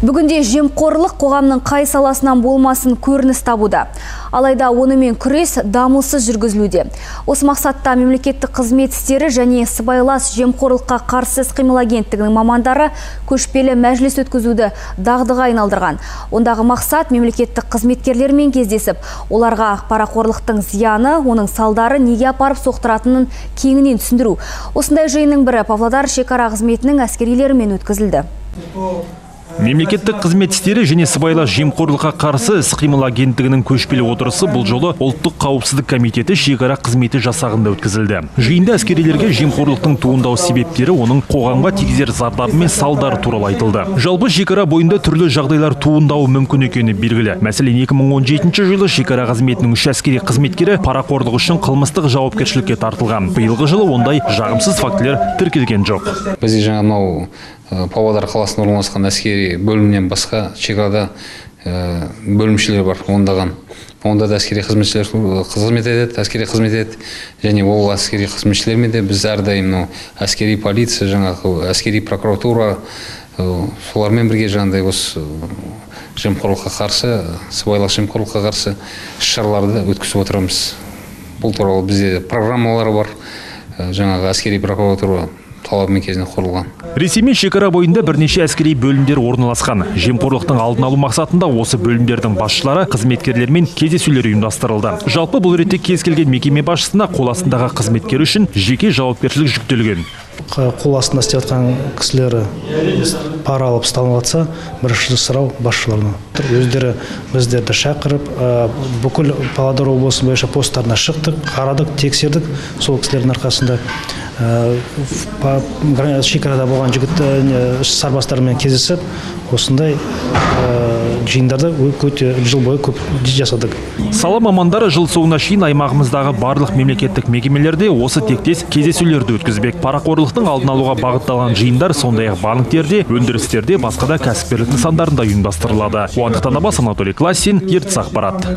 Бүгінде жемқорлық қоғамның қай саласынан болмасын көрініс табуда. Алайда онымен күрес дамылсыз жүргізілуде. Осы мақсатта мемлекеттік қызмет істері және сыбайлас жемқорлыққа қарсы іс-қимыл агенттігінің мамандары көшпелі мәжіліс өткізуді дағдыға айналдырған. Ондағы мақсат мемлекеттік қызметкерлермен кездесіп, оларға парақорлықтың зияны, оның салдары неге апарып соқтыратынын кеңінен түсіндіру. Осындай жиынның бірі Павлодар шекара қызметінің әскерилерімен өткізілді. Мемлекеттік қызмет істері және сыбайлас жемқорлыққа қарсы іс-қимыл агенттігінің көшпелі отырысы бұл жолы ұлттық қауіпсіздік комитеті шекара қызметі жасағында өткізілді. Жиында әскерилерге жемқорлықтың туындау себептері, оның қоғамға тигізер зардабы мен салдары туралы айтылды. Жалпы шекара бойында түрлі жағдайлар туындауы мүмкін екені белгілі. Мәселен, 2017 жылы шекара қызметінің 3 әскери қызметкері парақорлық үшін қылмыстық жауапкершілікке тартылған. Биылғы жылы ондай жағымсыз фактілер тіркелген жоқ. Бізде жаңа Павлодар қаласында орналасқан әскери бөлімнен басқа шекарада бөлімшелер бар, ондаған. Онда да әскери қызметшілер қызмет етеді, және ол әскери қызметшілермен де біз әрдайым әскери полиция, жаңағы әскери прокуратура, солармен бірге жаңағыдай осы жемқорлыққа қарсы, сыбайлас жемқорлыққа қарсы іс-шараларды өткізіп отырамыз. Бұл туралы бізде программалар бар, жаңағы әскери прокуратура талабымен кезінде құрылған. Ресеймен шекара бойында бірнеше әскери бөлімдер орналасқан. Жемқорлықтың алдын алу мақсатында осы бөлімдердің басшылары қызметкерлермен кездесулер ұйымдастырылды. Жалпы бұл ретте кез келген мекеме басшысына қол астындағы қызметкер үшін жеке жауапкершілік жүктелген. Қол астында істеп жатқан кісілері пара алып ұсталып жатса, бірінші сұрау басшыларына. Өздері біздерді шақырып, бүкіл Павлодар облысы бойынша посттарына шықтық, қарадық, тексердік. Сол кісілердің арқасында шекарада болған сарбаздармен кездесіп, осындай жиындарды жыл бойы көп жасадық. Сала мамандары жыл соңына шейін аймағымыздағы барлық мемлекеттік мекемелерде осы тектес кездесулерді өткізбек. Парақорлықтың алдын алуға бағытталған жиындар сондай-ақ банктерде, өндірістерде, басқа да кәсіпкерлік нысандарында ұйымдастырылады. Қуандық Танабас, Анатолий Классин, Ертіс ақпарат.